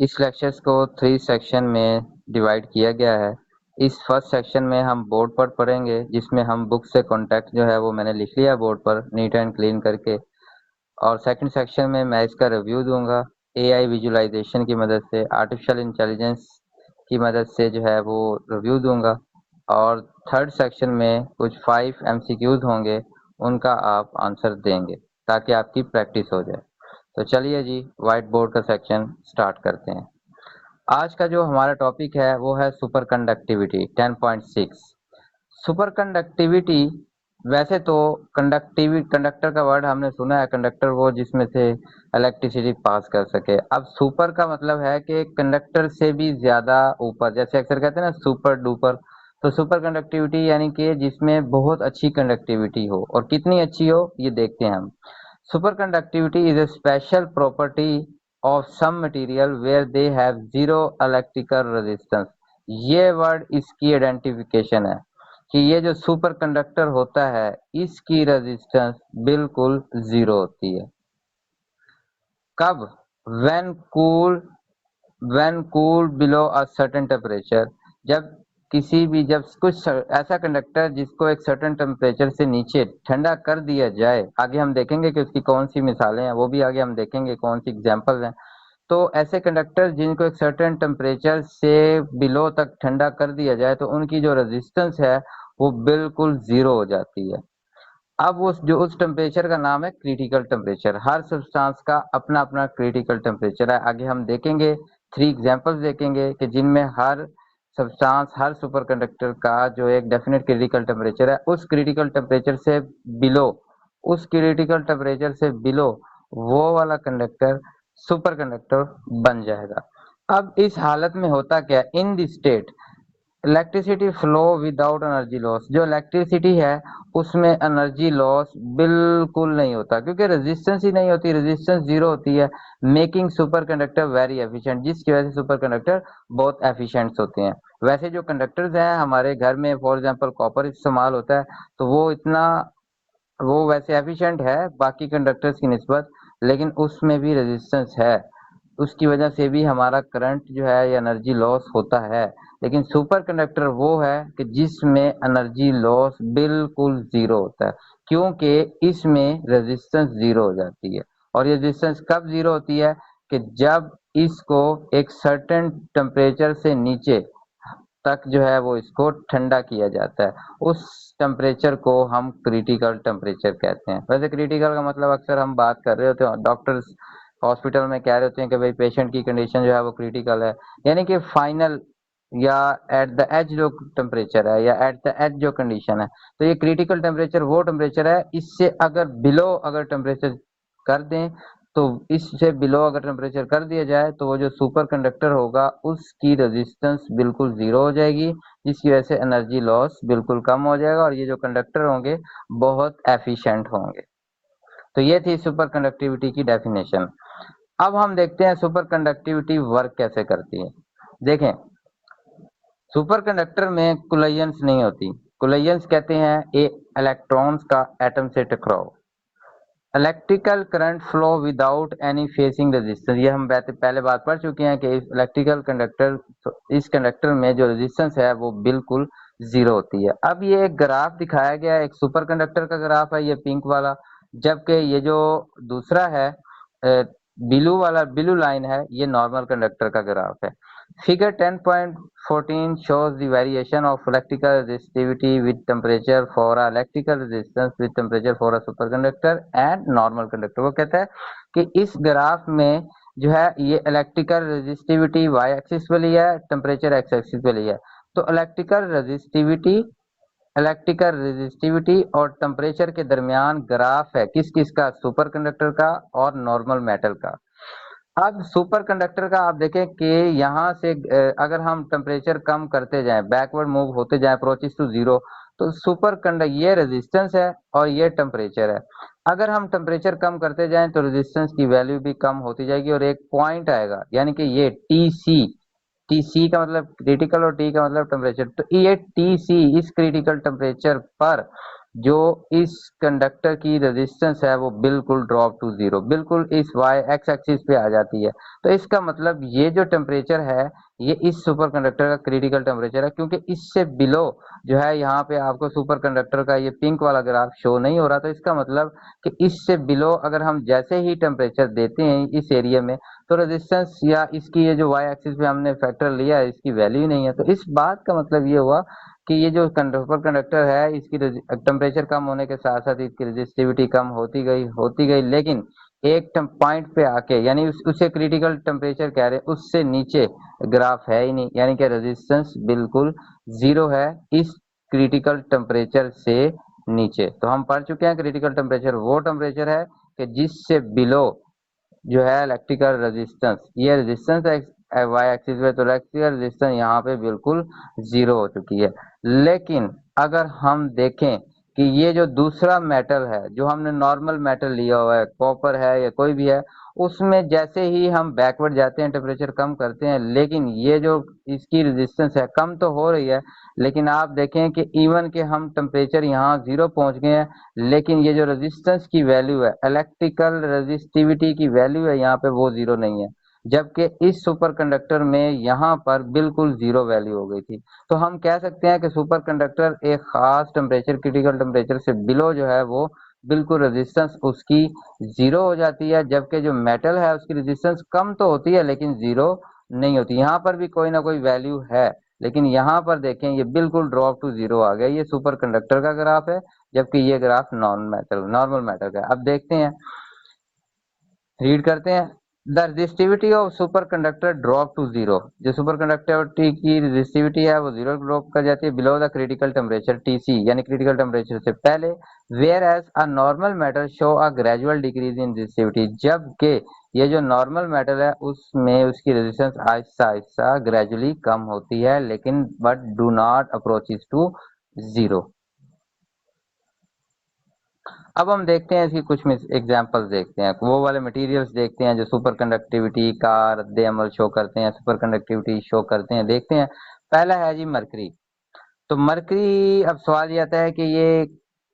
इस लेक्चर्स को 3 सेक्शन में डिवाइड किया गया है। इस फर्स्ट सेक्शन में हम बोर्ड पर पढ़ेंगे, जिसमें हम बुक से कॉन्टेक्ट जो है वो मैंने लिख लिया बोर्ड पर नीट एंड क्लीन करके। और सेकंड सेक्शन में मैं इसका रिव्यू दूंगा एआई विजुअलाइजेशन की मदद से, आर्टिफिशियल इंटेलिजेंस की मदद से जो है वो रिव्यू दूंगा। और थर्ड सेक्शन में कुछ 5 एमसीक्यूज होंगे, उनका आप आंसर देंगे ताकि आपकी प्रैक्टिस हो जाए। तो चलिए जी, व्हाइट बोर्ड का सेक्शन स्टार्ट करते हैं। आज का जो हमारा टॉपिक है वो है सुपर कंडक्टिविटी 10.6। सुपर कंडक्टिविटी, वैसे तो कंडक्टर का वर्ड हमने सुना है, कंडक्टर वो जिसमें से इलेक्ट्रिसिटी पास कर सके। अब सुपर का मतलब है कि कंडक्टर से भी ज्यादा ऊपर, जैसे अक्सर कहते हैं ना सुपर डुपर। तो सुपर कंडक्टिविटी यानी कि जिसमें बहुत अच्छी कंडक्टिविटी हो, और कितनी अच्छी हो ये देखते हैं हम। Superconductivity is a special property of some material where they have zero electrical resistance। ये वर्ड इसकी आइडेंटिफिकेशन है कि ये जो सुपर कंडक्टर होता है इसकी रेजिस्टेंस बिल्कुल जीरो होती है। कब? when cool when cooled below a certain temperature। जब जब कुछ ऐसा कंडक्टर जिसको एक सर्टेन टेम्परेचर से नीचे ठंडा कर दिया जाए, आगे हम देखेंगे कि उसकी कौन सी मिसालें हैं, वो भी आगे हम देखेंगे कौन सी एग्जांपल्स हैं। तो ऐसे कंडक्टर जिनको एक सर्टेन टेम्परेचर से बिलो तक ठंडा कर दिया जाए तो उनकी जो रेजिस्टेंस है वो बिल्कुल जीरो हो जाती है। अब उस टेम्परेचर का नाम है क्रिटिकल टेम्परेचर। हर सब्सटेंस का अपना अपना क्रिटिकल टेम्परेचर है। आगे हम देखेंगे 3 एग्जांपल्स देखेंगे कि जिनमें हर सब्सटेंस, हर सुपर कंडक्टर का जो एक डेफिनेट क्रिटिकल टेम्परेचर है, उस क्रिटिकल टेम्परेचर से बिलो उस क्रिटिकल टेम्परेचर से बिलो वो वाला कंडक्टर सुपर कंडक्टर बन जाएगा। अब इस हालत में होता क्या, in the state electricity flow without energy loss. जो इलेक्ट्रिसिटी है उसमें एनर्जी लॉस बिल्कुल नहीं होता, क्योंकि रेजिस्टेंस ही नहीं होती, रेजिस्टेंस जीरो होती है। Making super conductor very efficient, जिसकी वजह से सुपर कंडक्टर बहुत एफिशिएंट होते हैं। वैसे जो कंडक्टर्स हैं हमारे घर में, फॉर एग्जांपल कॉपर इस्तेमाल होता है, तो वो वैसे एफिशिएंट है बाकी कंडक्टर्स की निस्बत, लेकिन उसमें भी रेजिस्टेंस है, उसकी वजह से भी हमारा करंट जो है या एनर्जी लॉस होता है। लेकिन सुपर कंडक्टर वो है कि जिसमें एनर्जी लॉस बिल्कुल जीरो होता है, क्योंकि इसमें रेजिस्टेंस जीरो हो जाती है। और ये रेजिस्टेंस कब जीरो होती है कि जब इसको एक सर्टेन टेम्परेचर से नीचे तक जो है वो इसको ठंडा किया जाता है। उस टेम्परेचर को हम क्रिटिकल टेम्परेचर कहते हैं। वैसे क्रिटिकल का मतलब अक्सर हम बात कर रहे होते हैं, डॉक्टर्स हॉस्पिटल में कह रहे होते हैं कि भाई पेशेंट की कंडीशन जो है वो क्रिटिकल है, यानी कि फाइनल या एट द एज जो टेम्परेचर है या एट द एज जो कंडीशन है। तो ये क्रिटिकल टेम्परेचर वो टेम्परेचर है, इससे अगर बिलो अगर टेम्परेचर कर दें, तो इससे बिलो अगर टेम्परेचर कर दिया जाए तो वो जो सुपर कंडक्टर होगा उसकी रेजिस्टेंस बिल्कुल जीरो हो जाएगी, जिसकी वजह से एनर्जी लॉस बिल्कुल कम हो जाएगा और ये जो कंडक्टर होंगे बहुत एफिशिएंट होंगे। तो ये थी सुपर कंडक्टिविटी की डेफिनेशन। अब हम देखते हैं सुपर कंडक्टिविटी वर्क कैसे करती है। देखें, सुपर कंडक्टर में कोलिजन्स नहीं होती। कोलिजन्स कहते हैं इलेक्ट्रॉन्स का एटम से टकराव। Electrical current flow without any facing resistance, ये हम पहले बात पढ़ चुके हैं कि इस कंडक्टर में जो रेजिस्टेंस है वो बिल्कुल जीरो होती है। अब ये एक ग्राफ दिखाया गया है, एक सुपर कंडक्टर का ग्राफ है ये पिंक वाला, जबकि ये जो दूसरा है ब्लू लाइन है, ये नॉर्मल कंडक्टर का ग्राफ है। Figure 10.14 shows the variation of electrical resistivity with temperature for a electrical resistance with temperature for a superconductor and normal conductor। वो कहता है कि इस ग्राफ में जो है ये इलेक्ट्रिकल रेजिस्टिविटी y एक्सिस पे लिया है, टेम्परेचर x एक्सिस पे लिया है। तो इलेक्ट्रिकल रेजिस्टिविटी और टेम्परेचर के दरमियान ग्राफ है किस किस का, सुपर कंडक्टर का और नॉर्मल मेटल का। अब सुपर कंडक्टर का आप देखें कि यहाँ से अगर हम टेम्परेचर कम करते जाएं, बैकवर्ड मूव होते जाएं, अप्रोचेस टू जीरो, तो सुपर कंडक्टर ये रेजिस्टेंस है और ये टेम्परेचर है। अगर हम टेम्परेचर कम करते जाएं तो रेजिस्टेंस की वैल्यू भी कम होती जाएगी और एक पॉइंट आएगा, यानी कि ये टी सी का मतलब क्रिटिकल और टी का मतलब टेम्परेचर। तो ये टी सी, इस क्रिटिकल टेम्परेचर पर जो इस कंडक्टर की रेजिस्टेंस है वो बिल्कुल ड्रॉप टू जीरो, बिल्कुल इस वाई एक्स एक्सिस पे आ जाती है। तो इसका मतलब ये जो टेम्परेचर है ये इस सुपर कंडक्टर का क्रिटिकल टेम्परेचर है, क्योंकि इससे बिलो जो है यहाँ पे आपको सुपर कंडक्टर का ये पिंक वाला ग्राफ शो नहीं हो रहा। तो इसका मतलब कि इससे बिलो अगर हम जैसे ही टेम्परेचर देते हैं इस एरिया में, तो रेजिस्टेंस या इसकी ये जो वाई एक्सिस पे हमने फैक्टर लिया है इसकी वैल्यू नहीं है। तो इस बात का मतलब ये हुआ कि ये जो सुपर कंडक्टर है इसकी टेम्परेचर कम होने के साथ साथ इसकी रेजिस्टिविटी कम होती गई, लेकिन एक पॉइंट पे आके यानी उसे क्रिटिकल टेम्परेचर कह रहे हैं, उससे नीचे ग्राफ है ही नहीं, यानी कि रेजिस्टेंस बिल्कुल जीरो है इस क्रिटिकल टेम्परेचर से नीचे। तो हम पढ़ चुके हैं क्रिटिकल टेम्परेचर वो टेम्परेचर है कि जिससे बिलो जो है इलेक्ट्रिकल रेजिस्टेंस, ये रेजिस्टेंस वाई एक्सिस पे, तो इलेक्ट्रिकल रेजिस्टेंस यहाँ पे बिल्कुल जीरो हो चुकी है। लेकिन अगर हम देखें कि ये जो दूसरा मेटल है जो हमने नॉर्मल मेटल लिया हुआ है, कॉपर है या कोई भी है, उसमें जैसे ही हम बैकवर्ड जाते हैं टेम्परेचर कम करते हैं, लेकिन ये जो इसकी रेजिस्टेंस है कम तो हो रही है, लेकिन आप देखें कि इवन के हम टेम्परेचर यहाँ जीरो पहुंच गए हैं, लेकिन ये जो रेजिस्टेंस की वैल्यू है, इलेक्ट्रिकल रेजिस्टिविटी की वैल्यू है यहाँ पे, वो जीरो नहीं है, जबकि इस सुपर कंडक्टर में यहाँ पर बिल्कुल जीरो वैल्यू हो गई थी। तो हम कह सकते हैं कि सुपर कंडक्टर एक खास टेम्परेचर, क्रिटिकल टेम्परेचर से बिलो जो है वो बिल्कुल रेजिस्टेंस उसकी जीरो हो जाती है, जबकि जो मेटल है उसकी रेजिस्टेंस कम तो होती है लेकिन जीरो नहीं होती। यहाँ पर भी कोई ना कोई वैल्यू है, लेकिन यहाँ पर देखें ये बिल्कुल ड्रॉप टू जीरो आ गया। ये सुपर कंडक्टर का ग्राफ है, जबकि ये ग्राफ नॉर्मल मेटल का है। अब देखते हैं, रीड करते हैं। The resistivity of superconductor drop to zero, जो सुपर कंडक्टिविटी की रेजिस्टिविटी है वो जीरो ड्रॉप कर जाती है below the critical temperature TC, यानी क्रिटिकल टेम्परेचर से पहले। Where as a normal metal show a gradual decrease in resistivity, जबकि ये जो नॉर्मल मेटल है उसमें उसकी रेजिस्टेंस आहिस्ता आहिस्ता ग्रेजुअली कम होती है, लेकिन but do not approaches to zero. अब हम देखते हैं इसकी कुछ एग्जांपल्स देखते हैं, वो वाले मटेरियल्स देखते हैं जो सुपर कंडक्टिविटी का रद्द अमल शो करते हैं, सुपर कंडक्टिविटी शो करते हैं। देखते हैं, पहला है जी मरकरी। तो मरकरी, अब सवाल ये आता है कि ये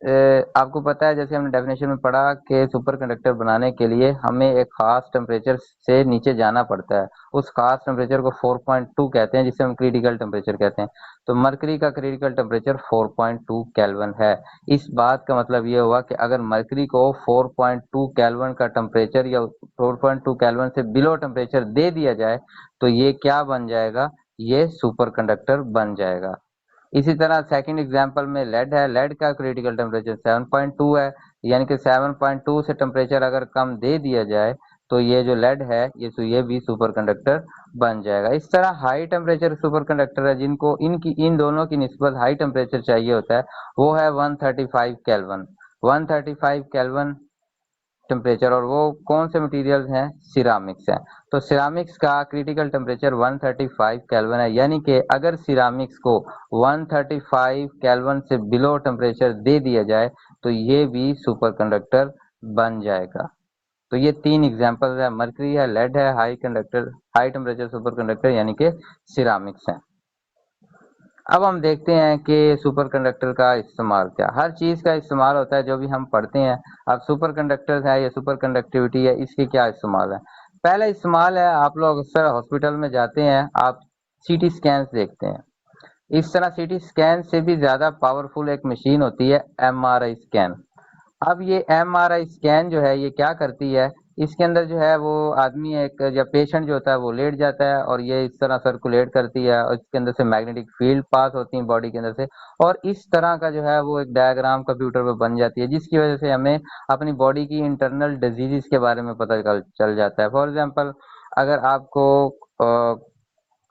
आपको पता है जैसे हमने डेफिनेशन में पढ़ा कि सुपर कंडक्टर बनाने के लिए हमें एक खास टेम्परेचर से नीचे जाना पड़ता है, उस खास टेम्परेचर को 4.2 कहते हैं, जिसे हम क्रिटिकल टेम्परेचर कहते हैं। तो मरकरी का क्रिटिकल टेम्परेचर 4.2 केल्विन है। इस बात का मतलब ये हुआ कि अगर मरकरी को 4.2 केल्विन का टेम्परेचर या 4.2 केल्विन से बिलो टेम्परेचर दे दिया जाए तो ये क्या बन जाएगा, ये सुपर कंडक्टर बन जाएगा। इसी तरह सेकंड एग्जांपल में लेड है, लेड का क्रिटिकल टेम्परेचर 7.2 है, यानी कि 7.2 से टेम्परेचर अगर कम दे दिया जाए तो ये जो लेड है ये भी सुपर कंडक्टर बन जाएगा। इस तरह हाई टेम्परेचर सुपर कंडक्टर है जिनको इन दोनों की निस्बत हाई टेम्परेचर चाहिए होता है, वो है 135 केल्विन। 135 केल्विन टेम्परेचर, और वो कौन से मटेरियल्स हैं, सिरामिक्स हैं। तो सिरामिक्स का क्रिटिकल टेम्परेचर 135 केल्विन है, यानी कि अगर सिरामिक्स को 135 केल्विन से बिलो टेम्परेचर दे दिया जाए तो ये भी सुपर कंडक्टर बन जाएगा। तो ये तीन एग्जांपल है, मरकरी है, लेड है, हाई टेम्परेचर सुपर कंडक्टर यानी कि सिरामिक्स है। अब हम देखते हैं कि सुपर कंडक्टर का इस्तेमाल क्या, हर चीज का इस्तेमाल होता है जो भी हम पढ़ते हैं। अब सुपर कंडक्टर है या सुपर कंडक्टिविटी है, इसके क्या इस्तेमाल है। पहला इस्तेमाल है, आप लोग अक्सर हॉस्पिटल में जाते हैं, आप सीटी स्कैन देखते हैं। इस तरह सीटी स्कैन से भी ज्यादा पावरफुल एक मशीन होती है एमआरआई स्कैन। अब ये एमआरआई स्कैन जो है ये क्या करती है, इसके अंदर जो है वो आदमी एक या पेशेंट जो होता है वो लेट जाता है और ये इस तरह सर्कुलेट करती है और इसके अंदर से मैग्नेटिक फील्ड पास होती है बॉडी के अंदर से, और इस तरह का जो है वो एक डायग्राम कंप्यूटर पे बन जाती है, जिसकी वजह से हमें अपनी बॉडी की इंटरनल डिजीजेस के बारे में पता चल जाता है। फॉर एग्जाम्पल, अगर आपको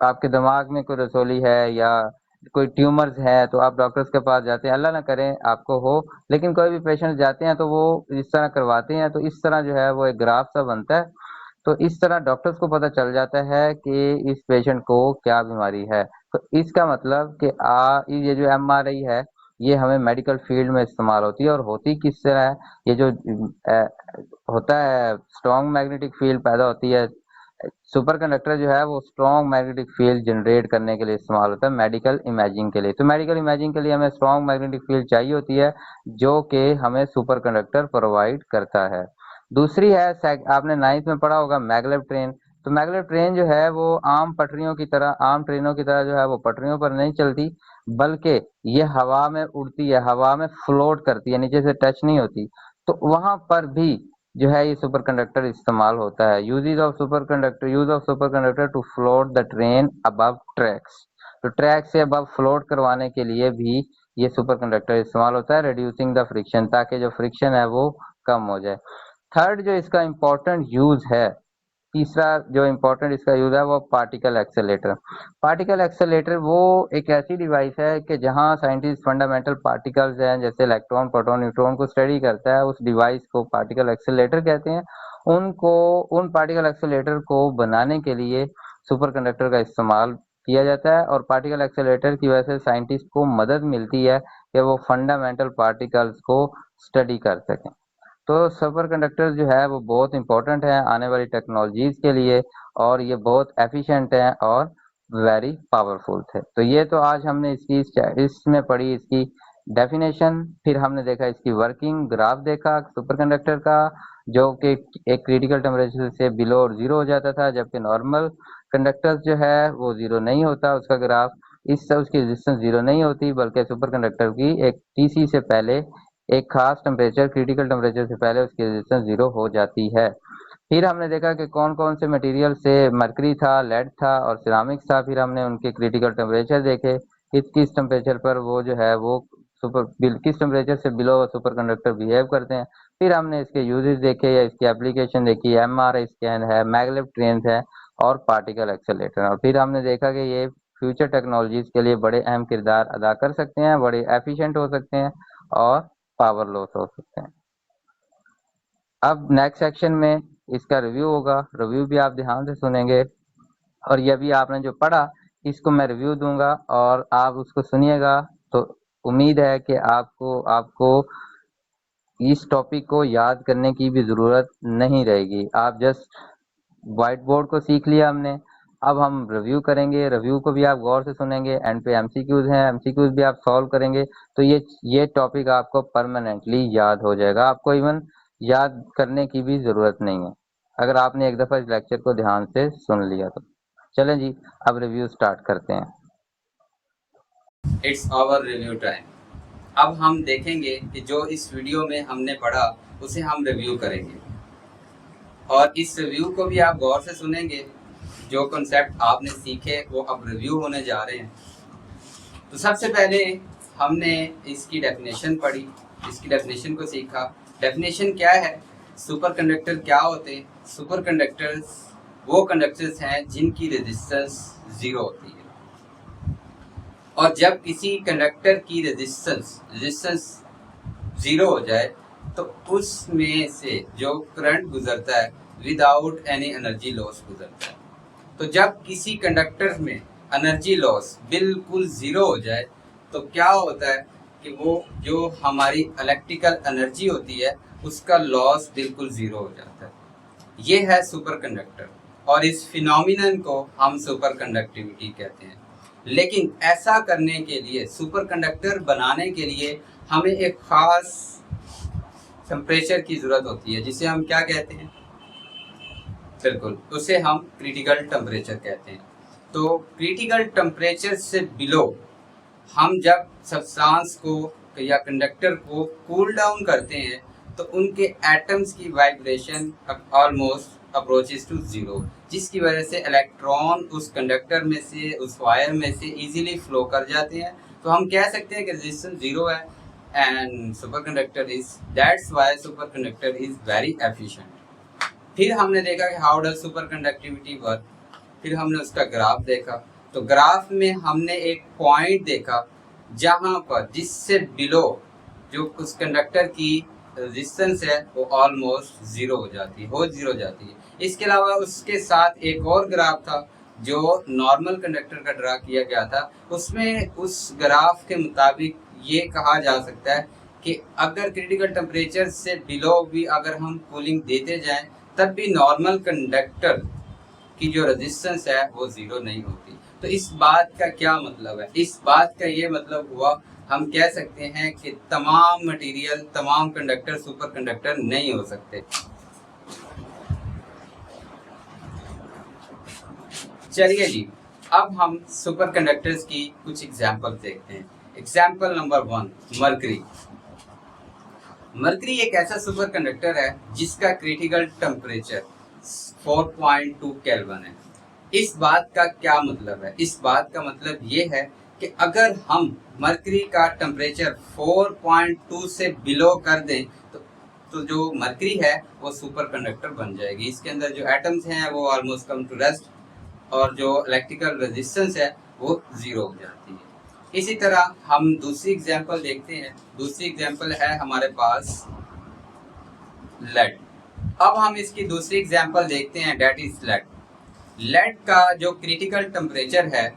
आपके दिमाग में कोई रसोली है या कोई ट्यूमर्स है तो आप डॉक्टर्स के पास जाते हैं, अल्लाह ना करे आपको हो, लेकिन कोई भी पेशेंट जाते हैं तो वो इस तरह करवाते हैं, तो इस तरह जो है वो एक ग्राफ सा बनता है। तो इस तरह डॉक्टर्स को पता चल जाता है कि इस पेशेंट को क्या बीमारी है। तो इसका मतलब कि ये जो एमआरआई है ये हमें मेडिकल फील्ड में इस्तेमाल होती है, और होती किस तरह है, ये जो होता है स्ट्रॉन्ग मैग्नेटिक फील्ड पैदा होती है सुपर कंडक्टर जो है वो स्ट्रॉन्ग मैग्नेटिक फील्ड जनरेट करने के लिए इस्तेमाल होता है मेडिकल इमेजिंग के लिए। तो मेडिकल इमेजिंग के लिए हमें स्ट्रॉन्ग मैग्नेटिक फील्ड चाहिए होती है, जो कि हमें सुपर कंडक्टर प्रोवाइड करता है। दूसरी है, आपने 9th में पढ़ा होगा मैगलेव ट्रेन। तो मैगलेव ट्रेन जो है वो आम पटरियों की तरह, आम ट्रेनों की तरह जो है वो पटरियों पर नहीं चलती, बल्कि ये हवा में उड़ती है, हवा में फ्लोट करती है, नीचे से टच नहीं होती। तो वहां पर भी जो है ये सुपर कंडक्टर इस्तेमाल होता है। Use of superconductor to float the train above tracks. तो ट्रैक से अबव फ्लोट करवाने के लिए भी ये सुपर कंडक्टर इस्तेमाल होता है, रिड्यूसिंग द फ्रिक्शन, ताकि जो फ्रिक्शन है वो कम हो जाए। थर्ड जो इसका इम्पोर्टेंट यूज है, तीसरा जो इम्पोर्टेंट इसका यूज है वो पार्टिकल एक्सेलेरेटर। पार्टिकल एक्सेलेरेटर वो एक ऐसी डिवाइस है कि जहां साइंटिस्ट फंडामेंटल पार्टिकल्स हैं जैसे इलेक्ट्रॉन, प्रोटॉन, न्यूट्रॉन को स्टडी करता है। उस डिवाइस को पार्टिकल एक्सेलेरेटर कहते हैं। उनको उन पार्टिकल एक्सेलेरेटर को बनाने के लिए सुपर कंडक्टर का इस्तेमाल किया जाता है, और पार्टिकल एक्सेलेरेटर की वजह से साइंटिस्ट को मदद मिलती है कि वो फंडामेंटल पार्टिकल्स को स्टडी कर सकें। तो सुपर कंडक्टर जो है वो बहुत इंपॉर्टेंट है आने वाली टेक्नोलॉजीज के लिए, और ये बहुत एफिशिएंट है और वेरी पावरफुल थे। तो ये तो आज हमने इसमें पढ़ी इसकी डेफिनेशन, फिर हमने देखा इसकी वर्किंग, ग्राफ देखा सुपर कंडक्टर का, जो कि एक क्रिटिकल टेम्परेचर से बिलो और जीरो हो जाता था, जबकि नॉर्मल कंडक्टर्स जो है वो जीरो नहीं होता उसका ग्राफ। इससे उसकी रेजिस्टेंस जीरो नहीं होती, बल्कि सुपर कंडक्टर की एक टीसी से पहले, एक खास टेम्परेचर, क्रिटिकल टेम्परेचर से पहले उसकी रेजिस्टेंस जीरो हो जाती है। फिर हमने देखा कि कौन कौन से मटेरियल से, मरकरी था, लेड था और सिरामिक्स था। फिर हमने उनके क्रिटिकल टेम्परेचर देखे, किस किस टेम्परेचर पर वो जो है वो किस टेम्परेचर से बिलो सुपर कंडक्टर बिहेव करते हैं। फिर हमने इसके यूजेस देखे या इसकी एप्लीकेशन देखी, एमआरआई स्कैन है, मैगलेव ट्रेन है और पार्टिकल एक्सेलेरेटर। और फिर हमने देखा कि ये फ्यूचर टेक्नोलॉजीज के लिए बड़े अहम किरदार अदा कर सकते हैं, बड़े एफिशिएंट हो सकते हैं और पावर लॉस हो सकते हैं। अब नेक्स्ट सेक्शन में इसका रिव्यू होगा, रिव्यू भी आप ध्यान से सुनेंगे, और ये भी आपने जो पढ़ा इसको मैं रिव्यू दूंगा और आप उसको सुनिएगा। तो उम्मीद है कि आपको आपको इस टॉपिक को याद करने की भी ज़रूरत नहीं रहेगी। आप जस्ट व्हाइट बोर्ड को सीख लिया हमने, अब हम रिव्यू करेंगे, रिव्यू को भी आप गौर से सुनेंगे, एंड पे एमसीक्यूज हैं, एमसीक्यूज भी आप सॉल्व करेंगे। तो ये टॉपिक आपको परमानेंटली याद हो जाएगा, आपको इवन याद करने की भी ज़रूरत नहीं है अगर आपने एक दफ़ा इस लेक्चर को ध्यान से सुन लिया तो। चलें जी, अब रिव्यू स्टार्ट करते हैं। It's our review time. अब हम देखेंगे कि जो इस वीडियो में हमने पढ़ा उसे हम रिव्यू करेंगे, और इस रिव्यू को भी आप गौर से सुनेंगे। जो कॉन्सेप्ट आपने सीखे वो अब रिव्यू होने जा रहे हैं। तो सबसे पहले हमने इसकी डेफिनेशन पढ़ी, इसकी डेफिनेशन को सीखा। डेफिनेशन क्या है, सुपर कंडक्टर क्या होते हैं? सुपर कंडक्टर्स वो कंडक्टर्स हैं जिनकी रेजिस्टेंस ज़ीरो होती है, और जब किसी कंडक्टर की रेजिस्टेंस ज़ीरो हो जाए तो उसमें से जो करंट गुजरता है विदाउट एनी एनर्जी लॉस गुजरता है। तो जब किसी कंडक्टर में एनर्जी लॉस बिल्कुल ज़ीरो हो जाए तो क्या होता है कि वो जो हमारी इलेक्ट्रिकल एनर्जी होती है उसका लॉस बिल्कुल ज़ीरो हो जाता है। ये है सुपर कंडक्टर, और इस फिनोमिनन को हम सुपर कंडक्टिविटी कहते हैं। लेकिन ऐसा करने के लिए, सुपर कंडक्टर बनाने के लिए हमें एक खास टेम्परेचर की ज़रूरत होती है, जिसे हम क्या कहते हैं? बिल्कुल, उसे हम क्रिटिकल टेम्परेचर कहते हैं। तो क्रिटिकल टेम्परेचर से बिलो हम जब सब्सटेंस को या कंडक्टर को कूल डाउन करते हैं तो उनके एटम्स की vibration almost approaches to zero, जिसकी वजह से इलेक्ट्रॉन उस कंडक्टर में से, उस वायर में से इजीली फ्लो कर जाते हैं। तो हम कह सकते हैं कि रेजिस्टेंस ज़ीरो है, and super conductor is, that's why super conductor is very efficient. फिर हमने देखा कि how does super conductivity work. फिर हमने उसका ग्राफ देखा। तो ग्राफ में हमने एक पॉइंट देखा जहां पर जिससे बिलो जो उस कंडक्टर की रेजिस्टेंस है वो ऑलमोस्ट ज़ीरो हो जाती है। इसके अलावा उसके साथ एक और ग्राफ था जो नॉर्मल कंडक्टर का ड्रा किया गया था। उसमें उस ग्राफ के मुताबिक ये कहा जा सकता है कि अगर क्रिटिकल टेम्परेचर से बिलो भी अगर हम कूलिंग देते जाएं तब भी नॉर्मल कंडक्टर की जो रेजिस्टेंस है वो जीरो नहीं होती। तो इस बात का क्या मतलब है? इस बात का ये मतलब हुआ, हम कह सकते हैं कि तमाम मटेरियल, तमाम कंडक्टर सुपर कंडक्टर नहीं हो सकते। चलिए जी, अब हम सुपर कंडक्टर्स की कुछ एग्जाम्पल देखते हैं। Example number 1, mercury. मरकरी एक ऐसा सुपर कंडक्टर है जिसका क्रिटिकल टेम्परेचर 4.2 केल्विन है। इस बात का क्या मतलब है? इस बात का मतलब ये है कि अगर हम मरकरी का टेम्परेचर 4.2 से बिलो कर दें तो जो मरकरी है वो सुपर कंडक्टर बन जाएगी। इसके अंदर जो एटम्स हैं वो ऑलमोस्ट कम टू रेस्ट और जो इलेक्ट्रिकल रेजिस्टेंस है वो जीरो हो जाती है। इसी तरह हम दूसरी एग्जांपल देखते हैं। दूसरी एग्जांपल है हमारे पास लेड। अब हम इसकी दूसरी एग्जांपल देखते हैं, डेट इज लेड। लेड का जो क्रिटिकल टेम्परेचर है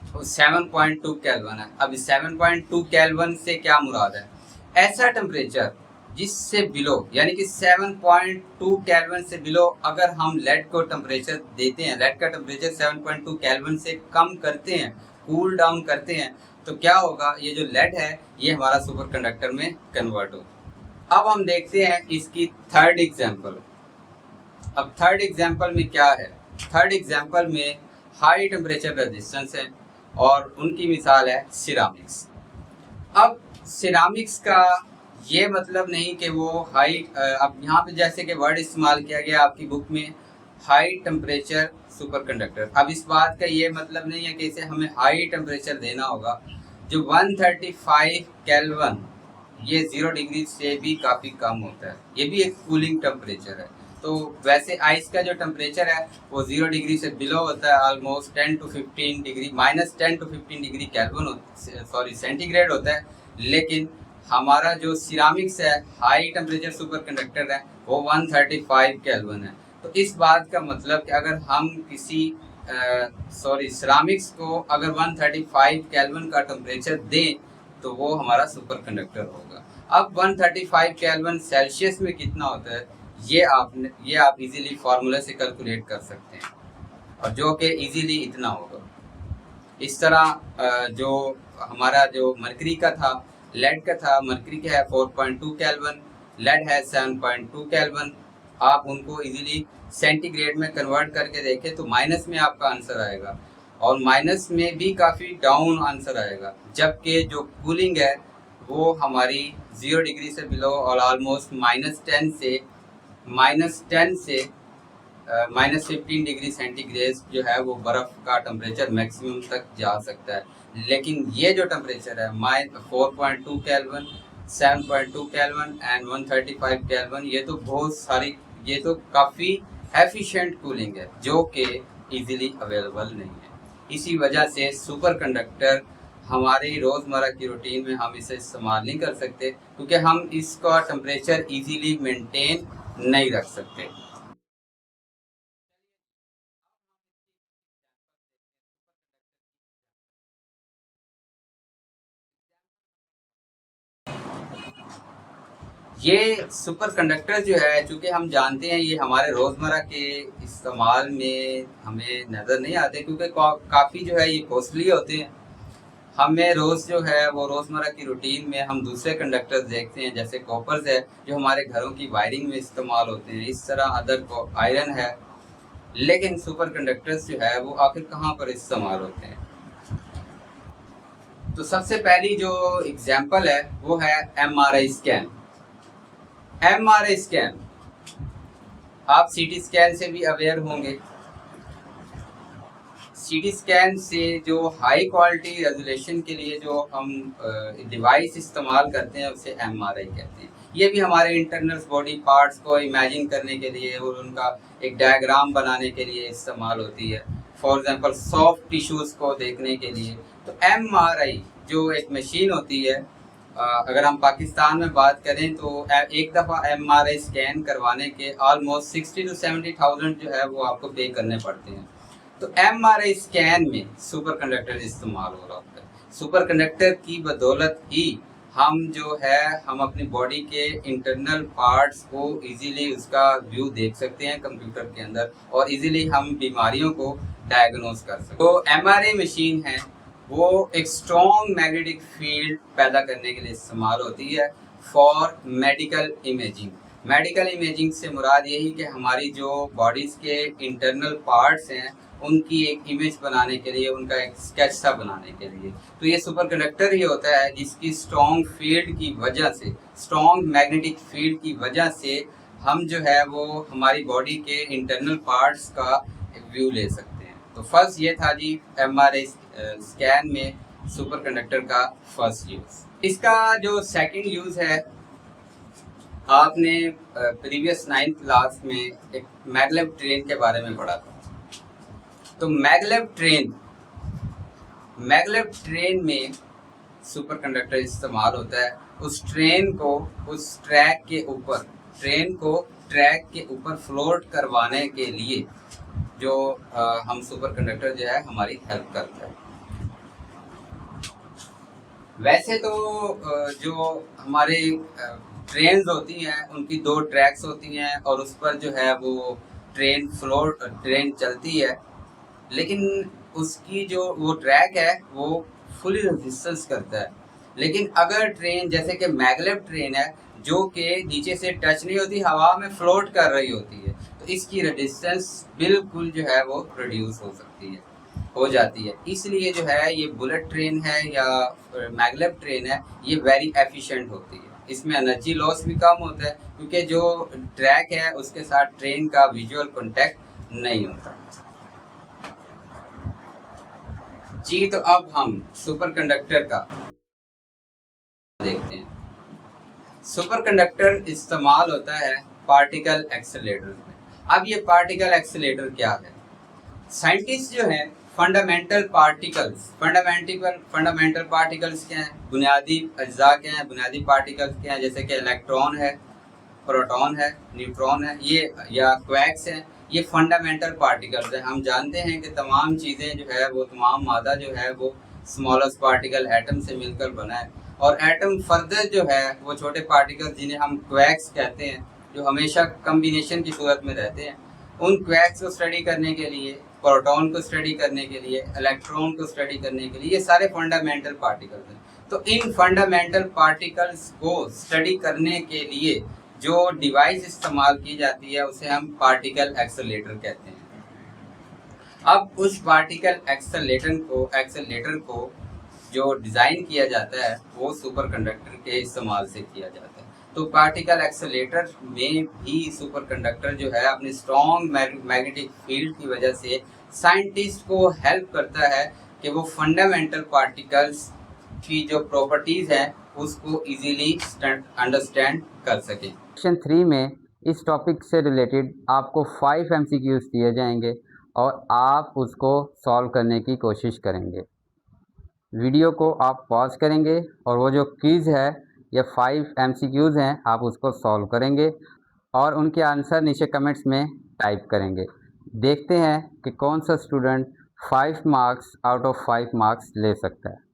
वो 7.2 केल्विन है। अब 7.2 केल्विन से क्या मुराद है? ऐसा टेम्परेचर जिससे बिलो, यानी कि 7.2 केल्विन से बिलो अगर हम लेड को टेम्परेचर देते हैं, लेड का टेम्परेचर 7.2 केल्विन से कम करते हैं, कूल डाउन करते हैं, तो क्या होगा? ये जो लेड है ये हमारा सुपर कंडक्टर में कन्वर्ट होगा। अब हम देखते हैं इसकी थर्ड एग्जांपल। अब थर्ड एग्जांपल में क्या है? थर्ड एग्जांपल में हाई टेम्परेचर रेजिस्टेंस है और उनकी मिसाल है सिरामिक्स। अब सिरामिक्स का ये मतलब नहीं कि वो हाई, अब यहाँ पे जैसे कि वर्ड इस्तेमाल किया गया आपकी बुक में हाई टेम्परेचर सुपर कंडक्टर। अब इस बात का ये मतलब नहीं है कि इसे हमें हाई टेम्परेचर देना होगा। जो 135 केल्विन, ये 0 डिग्री से भी काफ़ी कम होता है, ये भी एक कूलिंग टेम्परेचर है। तो वैसे आइस का जो टेम्परेचर है वो 0 डिग्री से बिलो होता है, almost 10 to 15 degree, -10 to 15 degree kelvin centigrade होता है। लेकिन हमारा जो सिरामिक्स है, हाई टेम्परेचर सुपर कंडक्टर है, वो 135 केल्विन है। तो इस बात का मतलब कि अगर हम किसी सिरामिक्स को अगर 135 केल्विन का टेम्परेचर दें तो वो हमारा सुपर कंडक्टर होगा। अब 135 केल्विन सेल्सियस में कितना होता है ये आप इजीली फार्मूला से कैलकुलेट कर सकते हैं, और जो कि इजीली इतना होगा। इस तरह जो हमारा जो मरकरी का था, लेड का था, मरकरी का है 4.2 केल्विन, लेड है 7.2 केल्विन। आप उनको इजीली सेंटीग्रेड में कन्वर्ट करके देखें तो माइनस में आपका आंसर आएगा, और माइनस में भी काफ़ी डाउन आंसर आएगा। जबकि जो कूलिंग है वो हमारी 0 डिग्री से बिलो और ऑलमोस्ट -10 से -15 डिग्री सेंटीग्रेड जो है वो बर्फ़ का टेम्परेचर मैक्सिमम तक जा सकता है। लेकिन ये जो टेम्परेचर है 4.2 केल्विन, 7.2 केल्विन एंड 135 केल्विन, ये तो बहुत सारी, ये तो काफ़ी एफिशिएंट कूलिंग है जो कि इजीली अवेलेबल नहीं है। इसी वजह से सुपर कंडक्टर हमारी रोज़मर्रा की रूटीन में हम इसे इस्तेमाल नहीं कर सकते, क्योंकि हम इसका टेम्परेचर इजीली मेंटेन नहीं रख सकते। ये सुपर कंडक्टर जो है, चूँकि हम जानते हैं ये हमारे रोज़मर्रा के इस्तेमाल में हमें नज़र नहीं आते, क्योंकि काफ़ी जो है ये कॉस्टली होते हैं। हमें रोज़ जो है वो रोज़मर्रा की रूटीन में हम दूसरे कंडक्टर्स देखते हैं, जैसे कॉपर्स है जो हमारे घरों की वायरिंग में इस्तेमाल होते हैं, इस तरह अदर आयरन है। लेकिन सुपर कंडक्टर्स जो है वो आखिर कहाँ पर इस्तेमाल होते हैं? तो सबसे पहली जो एग्जांपल है वो है एमआरआई स्कैन। एमआरआई स्कैन, आप सीटी स्कैन से भी अवेयर होंगे। सीटी स्कैन से जो हाई क्वालिटी रेजोल्यूशन के लिए जो हम डिवाइस इस्तेमाल करते हैं उसे एमआरआई कहते हैं। ये भी हमारे इंटरनल बॉडी पार्ट्स को इमेजिन करने के लिए और उनका एक डायग्राम बनाने के लिए इस्तेमाल होती है। फॉर एग्जांपल सॉफ्ट टिश्यूज़ को देखने के लिए। तो एमआरआई जो एक मशीन होती है, अगर हम पाकिस्तान में बात करें तो एक दफ़ा एमआरआई स्कैन करवाने के ऑलमोस्ट 60 to 70,000 जो है वो आपको पे करने पड़ते हैं। तो एमआरआई स्कैन में सुपर कंडक्टर इस्तेमाल हो रहा होता है। सुपर कंडक्टर की बदौलत ही हम जो है हम अपनी बॉडी के इंटरनल पार्ट्स को इजीली उसका व्यू देख सकते हैं कंप्यूटर के अंदर, और इजीली हम बीमारियों को डायग्नोस कर सकते हैं। तो एमआरआई मशीन है वो एक स्ट्रॉन्ग मैग्नेटिक फील्ड पैदा करने के लिए इस्तेमाल होती है for medical imaging. Medical imaging से मुराद यही कि हमारी जो बॉडीज़ के इंटरनल पार्ट्स हैं उनकी एक इमेज बनाने के लिए, उनका एक स्केच सा बनाने के लिए। तो ये सुपर कंडक्टर ही होता है जिसकी स्ट्रॉन्ग फील्ड की वजह से, स्ट्रॉन्ग मैग्नेटिक फील्ड की वजह से हम जो है वो हमारी बॉडी के इंटरनल पार्ट्स का व्यू ले सकते हैं। तो फर्स्ट ये था जी एमआरआई स्कैन में सुपर कंडक्टर का फर्स्ट यूज़। इसका जो सेकंड यूज़ है, आपने प्रीवियस 9th क्लास में एक मैगलेव ट्रेन के बारे में पढ़ा था। तो मैगलेव ट्रेन में सुपर कंडक्टर इस्तेमाल होता है। उस ट्रेन को ट्रैक के ऊपर फ्लोट करवाने के लिए जो हम सुपर कंडक्टर जो है हमारी हेल्प करता है। वैसे तो जो हमारे ट्रेन्स होती हैं उनकी 2 ट्रैक्स होती हैं और उस पर जो है वो ट्रेन चलती है, लेकिन उसकी जो वो ट्रैक है वो फुली रेजिस्टेंस करता है। लेकिन अगर ट्रेन जैसे कि मैगलेव ट्रेन है जो कि नीचे से टच नहीं होती, हवा में फ्लोट कर रही होती है, तो इसकी रेजिस्टेंस बिल्कुल जो है वो प्रोड्यूस हो जाती है। इसलिए जो है ये बुलेट ट्रेन है या मैगलेव ट्रेन है, ये वेरी एफिशिएंट होती है। इसमें एनर्जी लॉस भी कम होता है क्योंकि जो ट्रैक है उसके साथ ट्रेन का विजुअल कॉन्टैक्ट नहीं होता जी। तो अब हम सुपर कंडक्टर का देखते हैं। सुपर कंडक्टर इस्तेमाल होता है पार्टिकल एक्सेलरेटर में। अब ये पार्टिकल एक्सेलरेटर क्या है? साइंटिस्ट जो है फंडामेंटल पार्टिकल्स क्या हैं? बुनियादी अज्जा क्या हैं? बुनियादी पार्टिकल्स क्या हैं? जैसे कि इलेक्ट्रॉन है, प्रोटॉन है, न्यूट्रॉन है, ये या क्वैक्स हैं, ये फंडामेंटल पार्टिकल्स हैं। हम जानते हैं कि तमाम चीज़ें जो है वो, तमाम मादा जो है वो स्मॉलेस्ट पार्टिकल एटम से मिलकर बना है, और एटम फर्दर जो है वो छोटे पार्टिकल्स जिन्हें हम क्वैक्स कहते हैं, जो हमेशा कम्बिनेशन की सूरत में रहते हैं, उन क्वैक्स को स्टडी करने के लिए, प्रोटॉन को स्टडी करने के लिए, इलेक्ट्रॉन को स्टडी करने के लिए, ये सारे फंडामेंटल पार्टिकल्स हैं। तो इन फंडामेंटल पार्टिकल्स को स्टडी करने के लिए जो डिवाइस इस्तेमाल की जाती है उसे हम पार्टिकल एक्सेलरेटर कहते हैं। अब उस पार्टिकल एक्सेलरेटर को जो डिज़ाइन किया जाता है वो सुपर कंडक्टर के इस्तेमाल से किया जाता है। तो पार्टिकल एक्सेलरेटर में भी सुपर कंडक्टर जो है अपनी स्ट्रॉन्ग मैग्नेटिक फील्ड की वजह से साइंटिस्ट को हेल्प करता है कि वो फंडामेंटल पार्टिकल्स की जो प्रॉपर्टीज़ हैं उसको इजीली अंडरस्टैंड कर सकें। सेक्शन 3 में इस टॉपिक से रिलेटेड आपको 5 MCQs दिए जाएंगे और आप उसको सॉल्व करने की कोशिश करेंगे। वीडियो को आप पॉज करेंगे और वो जो क्विज़ है या 5 MCQs हैं आप उसको सॉल्व करेंगे और उनके आंसर नीचे कमेंट्स में टाइप करेंगे। देखते हैं कि कौन सा student 5 marks out of 5 marks ले सकता है।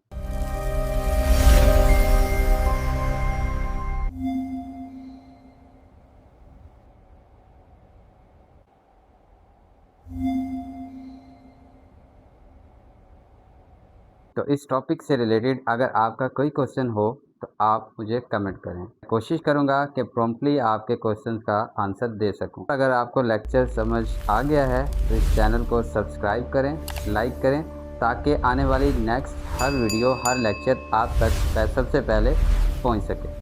तो इस टॉपिक से रिलेटेड अगर आपका कोई क्वेश्चन हो तो आप मुझे कमेंट करें। कोशिश करूंगा कि प्रॉम्प्टली आपके क्वेश्चन का आंसर दे सकूं। अगर आपको लेक्चर समझ आ गया है तो इस चैनल को सब्सक्राइब करें, लाइक करें, ताकि आने वाली नेक्स्ट हर वीडियो, हर लेक्चर आप तक सबसे पहले पहुंच सके।